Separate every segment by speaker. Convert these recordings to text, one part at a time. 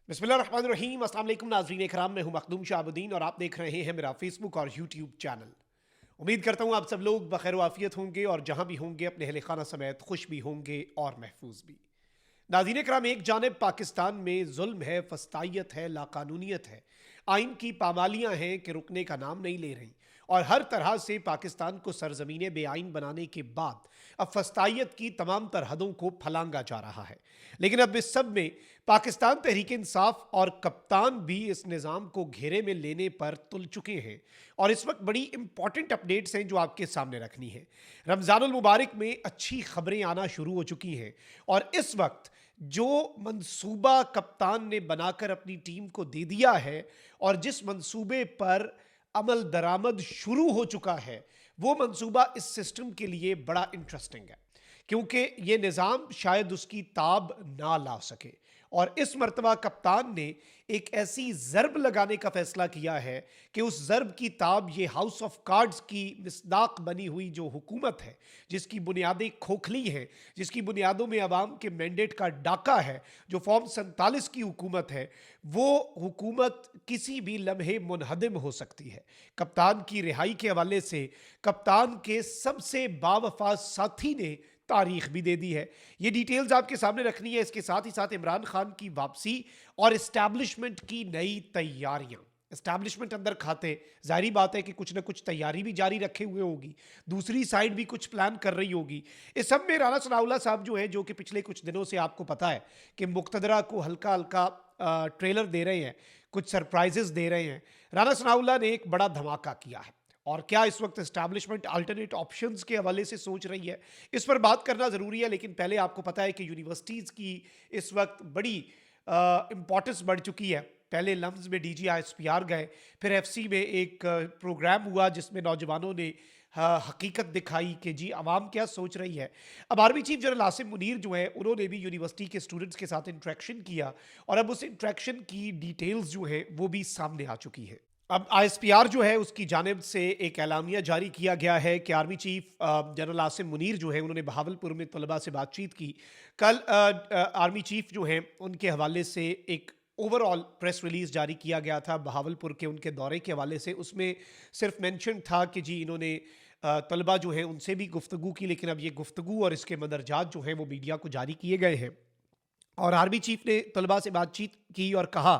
Speaker 1: बिस्मिल्लाहिर्रहमानिर्रहीम। अस्सलाम वालेकुम नाज़रीन इकराम, मैं हूं मखदूम शाहबुद्दीन और आप देख रहे हैं मेरा फेसबुक और यूट्यूब चैनल। उम्मीद करता हूं आप सब लोग बखैर वाफियत होंगे और जहां भी होंगे अपने अहल खाना समेत खुश भी होंगे और महफूज भी। नाज़रीन इकराम, एक जानिब पाकिस्तान में जुल्म है, फस्तायत है, लाकानूनियत है, आइन की पामालियाँ हैं कि रुकने का नाम नहीं ले रही और हर तरह से पाकिस्तान को सरजमीन बेआइन बनाने के बाद अब फस्तायत की तमाम तरहदों को फलांगा जा रहा है। लेकिन अब इस सब में पाकिस्तान तहरीक इंसाफ और कप्तान भी इस निज़ाम को घेरे में लेने पर तुल चुके हैं और इस वक्त बड़ी इंपॉर्टेंट अपडेट्स हैं जो आपके सामने रखनी है। रमज़ानुल मुबारक में अच्छी खबरें आना शुरू हो चुकी हैं और इस वक्त जो मंसूबा कप्तान ने बनाकर अपनी टीम को दे दिया है और जिस मंसूबे पर अमल दरामद शुरू हो चुका है, वो मंसूबा इस सिस्टम के लिए बड़ा इंटरेस्टिंग है क्योंकि ये निज़ाम शायद उसकी ताब ना ला सके। और इस मर्तबा कप्तान ने एक ऐसी ज़रब लगाने का फैसला किया है कि उस ज़रब की ताब ये हाउस ऑफ कार्ड्स की मिसदाक बनी हुई जो हुकूमत है, जिसकी बुनियादें खोखली हैं, जिसकी बुनियादों में अवाम के मैंडेट का डाका है, जो फॉर्म 47 की हुकूमत है, वो हुकूमत किसी भी लम्हे मुनहदिम हो सकती है। कप्तान की रिहाई के हवाले से कप्तान के सबसे बावफा साथी ने तारीख भी दे दी है। ये डिटेल्स आपके सामने रखनी है। इसके साथ ही साथ इमरान खान की वापसी और इस्टेब्लिशमेंट की नई तैयारियां। इस्टेब्लिशमेंट अंदर खाते, जाहिर बात है कि कुछ ना कुछ तैयारी भी जारी रखे हुए होगी, दूसरी साइड भी कुछ प्लान कर रही होगी। इस सब में राना सनाउल्लाह साहब जो है, जो कि पिछले कुछ दिनों से आपको पता है कि मुक्तदरा को हल्का हल्का ट्रेलर दे रहे हैं, कुछ सरप्राइजेस दे रहे हैं। राना सनाउल्लाह ने एक बड़ा धमाका किया है और क्या इस वक्त एस्टैब्लिशमेंट अल्टरनेट ऑप्शंस के हवाले से सोच रही है, इस पर बात करना ज़रूरी है। लेकिन पहले आपको पता है कि यूनिवर्सिटीज़ की इस वक्त बड़ी इंपॉर्टेंस बढ़ चुकी है। पहले लम्स में DGISPR गए, फिर FC में एक प्रोग्राम हुआ जिसमें नौजवानों ने हकीकत दिखाई कि जी आवाम क्या सोच रही है। अब army chief general Asim Munir जो है, उन्होंने भी यूनिवर्सिटी के स्टूडेंट्स के साथ इंट्रैक्शन किया और अब उस इंट्रैक्शन की डिटेल्स जो है वो भी सामने आ चुकी है। अब ISPR जो है उसकी जानिब से एक एलामिया जारी किया गया है कि army chief general Asim Munir जो है, उन्होंने बहावलपुर में तलबा से बातचीत की। कल आर्मी चीफ जो हैं उनके हवाले से एक ओवरऑल प्रेस रिलीज जारी किया गया था बहावलपुर के उनके दौरे के हवाले से। उसमें सिर्फ मेंशन था कि जी इन्होंने तलबा जो है उनसे भी गुफ्तगू की, लेकिन अब ये गुफ्तगू और इसके मंदरजात जो हैं वो मीडिया को जारी किए गए हैं। और आर्मी चीफ ने तलबा से बातचीत की और कहा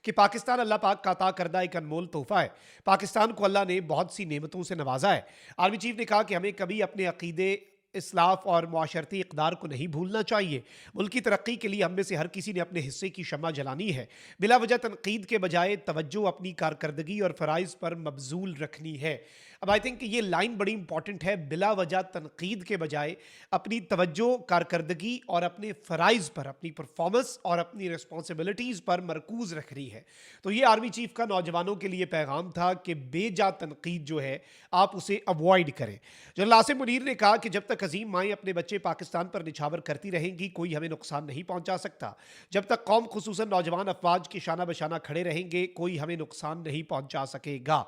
Speaker 1: कि पाकिस्तान अल्लाह पाक का अता करदा एक अनमोल तोहफा है। पाकिस्तान को अल्लाह ने बहुत सी नेमतों से नवाजा है। आर्मी चीफ ने कहा कि हमें कभी अपने अकीदे, इस्लाफ और मुआशरती इक़दार को नहीं भूलना चाहिए। मुल्क की तरक्की के लिए हम में से हर किसी ने अपने हिस्से की शम्मा जलानी है। बिला वजह तनकीद के बजाय तवज्जो अपनी कारकर्दगी और फ़राइज़ पर मबजूल रखनी है। अब आई थिंक ये लाइन बड़ी इंपॉर्टेंट है, बिला वजह तनकीद के बजाय अपनी तवज्जो, कारकर्दगी और अपने फ़राइज़ पर, अपनी परफॉर्मेंस और अपनी रिस्पॉन्सिबिलिटीज़ पर मरकूज़ रख रही है। तो ये आर्मी चीफ का नौजवानों के लिए पैगाम था कि बेजा तनकीद जो है आप उसे अवॉइड करें। जनरल आसिम मुनीर ने कहा कि जब तक अजीम माएँ अपने बच्चे पाकिस्तान पर निछावर करती रहेंगी, कोई हमें नुकसान नहीं पहुंचा सकता। जब तक कौम खुसूसन नौजवान अफवाज के शाना बशाना खड़े रहेंगे, कोई हमें नुकसान नहीं पहुंचा सकेगा।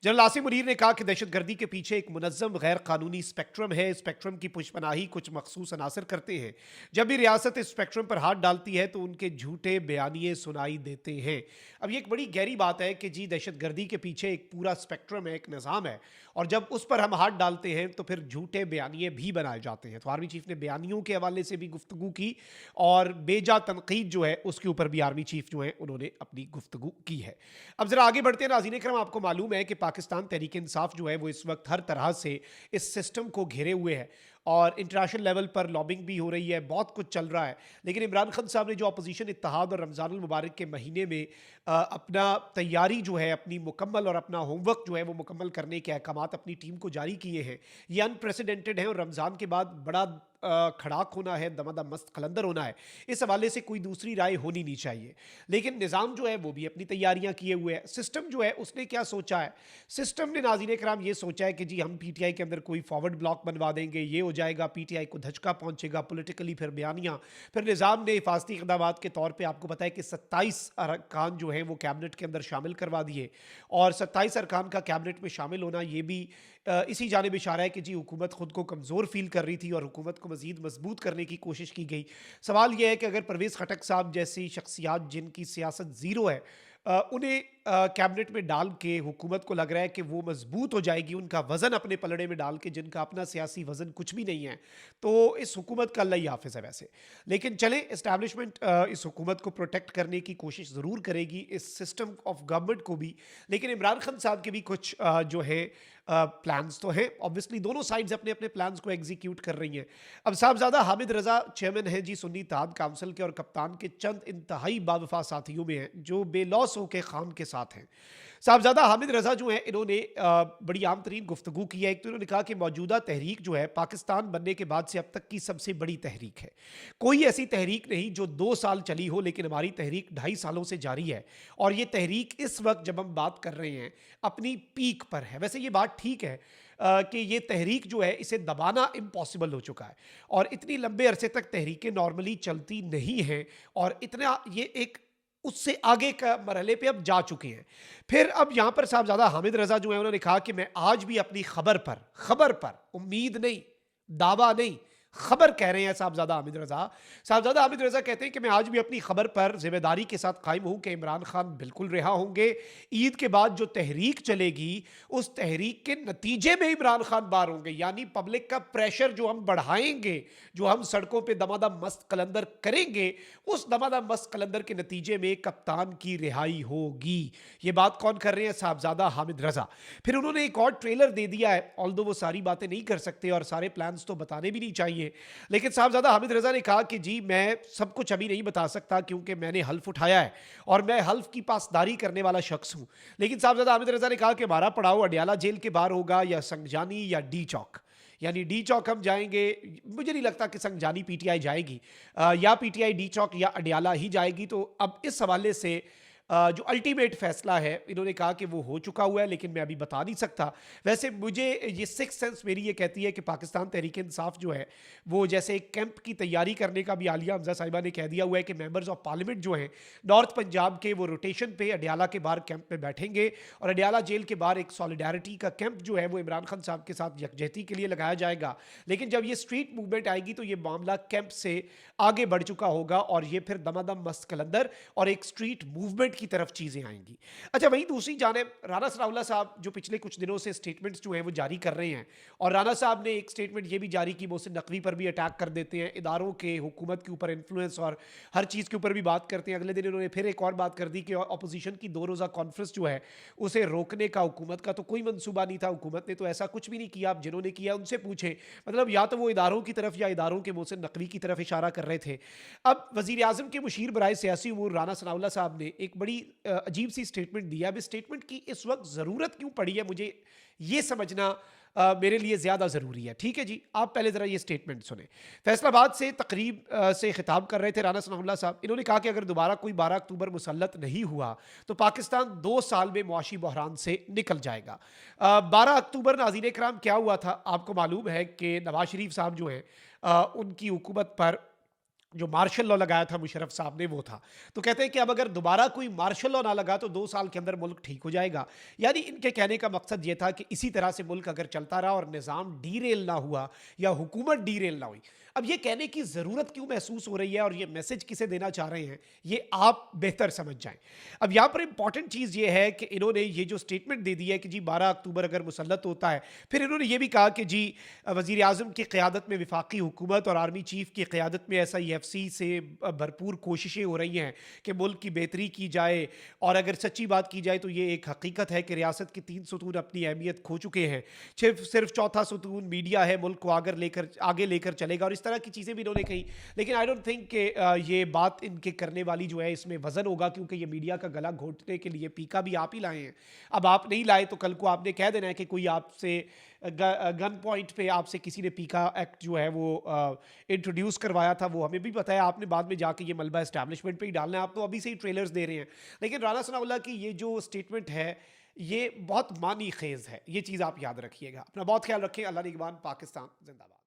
Speaker 1: जनरल आसिम मुनीर ने कहा कि दहशतगर्दी के पीछे एक मुनज़्ज़म गैर कानूनी स्पेक्ट्रम है। स्पेक्ट्रम की पुशपनाही कुछ मखसूस अनासर करते हैं। जब भी रियासत इस स्पेक्ट्रम पर हाथ डालती है तो उनके झूठे बयानिए सुनाई देते हैं। अब ये एक बड़ी गहरी बात है कि जी दहशतगर्दी के पीछे एक पूरा स्पेक्ट्रम है, एक निज़ाम है, और जब उस पर हम हाथ डालते हैं तो फिर झूठे बयानिए भी बनाए जाते हैं। तो आर्मी चीफ ने बयानियों के हवाले से भी गुफ्तगू की और बेजा तनकीद जो है उसके ऊपर भी आर्मी चीफ जो है उन्होंने अपनी गुफ्तगू की है। अब जरा आगे बढ़ते हैं नाज़रीन करम। आपको मालूम है कि पाकिस्तान तहरीक इंसाफ जो है वो इस वक्त हर तरह से इस सिस्टम को घेरे हुए है और इंटरनेशनल लेवल पर लॉबिंग भी हो रही है, बहुत कुछ चल रहा है। लेकिन इमरान खान साहब ने जो अपोजिशन इत्तेहाद और रमज़ानुल मुबारक के महीने में अपना तैयारी जो है अपनी मुकम्मल और अपना होमवर्क जो है वो मुकम्मल करने के अहकामात अपनी टीम को जारी किए हैं, ये अनप्रेसिडेंटेड है और रमज़ान के बाद बड़ा खड़ाक होना है, दमादम मस्त कलंदर होना है। इस हवाले से कोई दूसरी राय होनी नहीं चाहिए। लेकिन निज़ाम जो है वो भी अपनी तैयारियां किए हुए है। सिस्टम जो है उसने क्या सोचा है? सिस्टम ने नाज़रीन कराम ये सोचा है कि जी हम PTI के अंदर कोई फॉरवर्ड ब्लॉक बनवा देंगे, ये हो जाएगा, PTI को धचका पहुंचेगा पोलिटिकली, फिर बयानियाँ। फिर निज़ाम ने हिफाजती इक़दामात के तौर पर आपको पता है कि 27 अरकान जो है वो कैबिनेट के अंदर शामिल करवा दिए और 27 अरकान का कैबिनेट में शामिल होना ये भी इसी जानिब इशारा है कि जी हुकूमत खुद को कमज़ोर फ़ील कर रही थी और हुकूमत को मज़ीद मजबूत करने की कोशिश की गई। सवाल ये है कि अगर परवेज़ खटक साहब जैसी शख्सियात जिनकी सियासत ज़ीरो है, उन्हें कैबिनेट में डाल के हुकूमत को लग रहा है कि वो मजबूत हो जाएगी, उनका वज़न अपने पलड़े में डाल के, जिनका अपना सियासी वज़न कुछ भी नहीं है, तो इस हुकूमत का अल्लाह ही हाफ़िज़ है वैसे। लेकिन चलें, इस्टेब्लिशमेंट इस हुकूमत को प्रोटेक्ट करने की कोशिश ज़रूर करेगी, इस सिस्टम ऑफ गवर्नमेंट को भी। लेकिन इमरान खान साहब के भी कुछ जो है प्लान्स तो हैं। ऑब्वियसली दोनों साइड्स अपने अपने प्लान्स को एग्जीक्यूट कर रही हैं। अब साहबजादा हामिद रज़ा चेयरमैन हैं जी सुन्नी इत्तेहाद काउंसिल के और कप्तान के चंद इंतहाई बावफा साथियों में हैं जो बेलौस होकर खान के साथ हैं। साहबजादा हामिद रज़ा जो हैं, इन्होंने बड़ी आम तरीन गुफ्तगू की है। एक तो इन्होंने कहा कि मौजूदा तहरीक जो है पाकिस्तान बनने के बाद से अब तक की सबसे बड़ी तहरीक है। कोई ऐसी तहरीक नहीं जो 2 साल चली हो, लेकिन हमारी तहरीक 2.5 सालों से जारी है और ये तहरीक इस वक्त जब हम बात कर रहे हैं अपनी पीक पर है। वैसे ये बात ठीक है कि ये तहरीक जो है इसे दबाना इम्पॉसिबल हो चुका है और इतनी लंबे अरसे तक तहरीकें नॉर्मली चलती नहीं हैं और इतना ये एक उससे आगे का मरहले पे अब जा चुके हैं। फिर अब यहाँ पर साहबजादा हामिद रज़ा जो है उन्होंने कहा कि मैं आज भी अपनी खबर पर उम्मीद नहीं, दावा नहीं, खबर कह रहे हैं साहबजादा हामिद रज़ा। साहबजादा हामिद रज़ा कहते हैं कि मैं आज भी अपनी खबर पर जिम्मेदारी के साथ कायम हूँ कि इमरान खान बिल्कुल रिहा होंगे। ईद के बाद जो तहरीक चलेगी उस तहरीक के नतीजे में इमरान खान बाहर होंगे, यानी पब्लिक का प्रेशर जो हम बढ़ाएंगे, जो हम सड़कों पे दमादम मस्त कलंदर करेंगे, उस दमादम मस्त कलंदर के नतीजे में कप्तान की रिहाई होगी। ये बात कौन कर रहे हैं? साहबजादा हामिद रज़ा। फिर उन्होंने एक और ट्रेलर दे दिया है, ऑल्दो वो सारी बातें नहीं कर सकते और सारे प्लान्स तो बताने भी नहीं चाहिए, लेकिन साहबजादा हामिद रज़ा ने कहा कि जी मैं सब कुछ अभी नहीं बता सकता क्योंकि मैंने हल्फ उठाया है और मैं हल्फ की पासदारी करने वाला शख्स हूं। लेकिन साहबजादा हामिद रज़ा ने कहा कि हमारा पड़ाव अडियाला जेल के बाहर होगा या संगजानी या डी चौक, यानी डी चौक हम जाएंगे। मुझे नहीं लगता कि संगजानी पीटीआई जाएगी, या पीटीआई डी चौक या अडियाला ही जाएगी। तो अब इस हवाले से जो अल्टीमेट फैसला है इन्होंने कहा कि वो हो चुका हुआ है, लेकिन मैं अभी बता नहीं सकता। वैसे मुझे ये सिक्स सेंस मेरी ये कहती है कि पाकिस्तान तहरीक इंसाफ जो है वो जैसे एक कैंप की तैयारी करने का भी आलिया हमजा साहिबा ने कह दिया हुआ है कि मेंबर्स ऑफ पार्लियामेंट जो हैं नॉर्थ पंजाब के, वो रोटेशन पे अडियाला के बाहर कैंप में बैठेंगे और अडियाला जेल के बाहर एक सॉलिडारिटी का कैंप जो है वो इमरान खान साहब के साथ यकजहती के लिए लगाया जाएगा। लेकिन जब ये स्ट्रीट मूवमेंट आएगी तो ये मामला कैंप से आगे बढ़ चुका होगा और ये फिर दमादम मस्त कलंदर और एक स्ट्रीट मूवमेंट की तरफ चीजें आएंगी। अच्छा, वहीं दूसरी जानिब राना सनाउल्लाह साहब जो पिछले कुछ दिनों से स्टेटमेंट्स जो हैं वो जारी कर रहे हैं और राना साहब ने एक स्टेटमेंट ये भी जारी की, मोहसिन नकवी पर भी अटैक कर देते हैं, इदारों के हुकूमत के ऊपर इन्फ्लुएंस और हर चीज़ के ऊपर भी बात करते हैं। अगले दिन इन्होंने फिर एक और बात कर दी कि अपोजिशन की 2 रोज़ा कॉन्फ्रेंस जो है उसे रोकने का हुकूमत का तो कोई मंसूबा नहीं था, हुकूमत ने तो ऐसा कुछ भी नहीं किया। आप जिन्होंने किया उनसे पूछें, मतलब या तो वो इदारों की तरफ या इदारों के मोहसिन नकवी की तरफ इशारा कर रहे थे। अब वज़ीर आज़म के मुशीर बराए सियासी उमूर राना सनाउल्लाह साहब ने एक बड़ी अजीब सी स्टेटमेंट दी है। अब इस स्टेटमेंट की इस वक्त ज़रूरत क्यों पड़ी है, मुझे ये समझना मेरे लिए ज़्यादा ज़रूरी है। ठीक है जी, आप पहले ज़रा ये स्टेटमेंट सुने। फैसलाबाद से तकरीब से खिताब कर रहे थे राना सनाउल्लाह साहब। इन्होंने कहा कि अगर दोबारा कोई 12 अक्टूबर मुसल्लत नहीं हुआ तो पाकिस्तान 2 साल में मुआशी बहरान से निकल जाएगा। 12 अक्टूबर नाज़रीन कराम क्या हुआ था? आपको मालूम है कि नवाज शरीफ साहब जो हैं उनकी हुकूमत पर जो मार्शल लॉ लगाया था मुशर्रफ साहब ने वो था। तो कहते हैं कि अब अगर दोबारा कोई मार्शल लॉ ना लगा तो 2 साल के अंदर मुल्क ठीक हो जाएगा। यानी इनके कहने का मकसद ये था कि इसी तरह से मुल्क अगर चलता रहा और निज़ाम डीरेल ना हुआ या हुकूमत डीरेल ना हुई। अब ये कहने की ज़रूरत क्यों महसूस हो रही है और ये मैसेज किसे देना चाह रहे हैं, ये आप बेहतर समझ जाएं। अब यहाँ पर इंपॉर्टेंट चीज़ ये है कि इन्होंने ये जो स्टेटमेंट दे दी है कि जी 12 अक्टूबर अगर मुसल्लत होता है, फिर इन्होंने ये भी कहा कि जी वज़ीर आज़म की क़यादत में वफाकी हुकूमत और आर्मी चीफ़ की क़यादत में SIFC से भरपूर कोशिशें हो रही हैं कि मुल्क की बेहतरी की जाए। और अगर सच्ची बात की जाए तो ये एक हकीकत है कि रियासत के 3 सुतून अपनी अहमियत खो चुके हैं। सिर्फ चौथा सुतून मीडिया है, मुल्क को आगे लेकर चलेगा और इस तरह की चीज़ें भी इन्होंने कही। लेकिन आई डोंट थिंक कि ये बात इनके करने वाली जो है इसमें वजन होगा, क्योंकि ये मीडिया का गला घोटने के लिए पीका भी आप ही लाए हैं। अब आप नहीं लाए तो कल को आपने कह देना है कि कोई आपसे गन पॉइंट पे आपसे किसी ने पीका एक्ट जो है वो इंट्रोड्यूस करवाया था, वो हमें भी पता है। आपने बाद में जाके ये मलबा एस्टैब्लिशमेंट पे ही डालना है, आप तो अभी से ही ट्रेलर्स दे रहे हैं। लेकिन राना सनाउल्लाह की ये जो स्टेटमेंट है ये बहुत मानी खेज है, ये चीज़ आप याद रखिएगा। अपना बहुत ख्याल रखें। अल्लाह निगहबान। पाकिस्तान जिंदाबाद।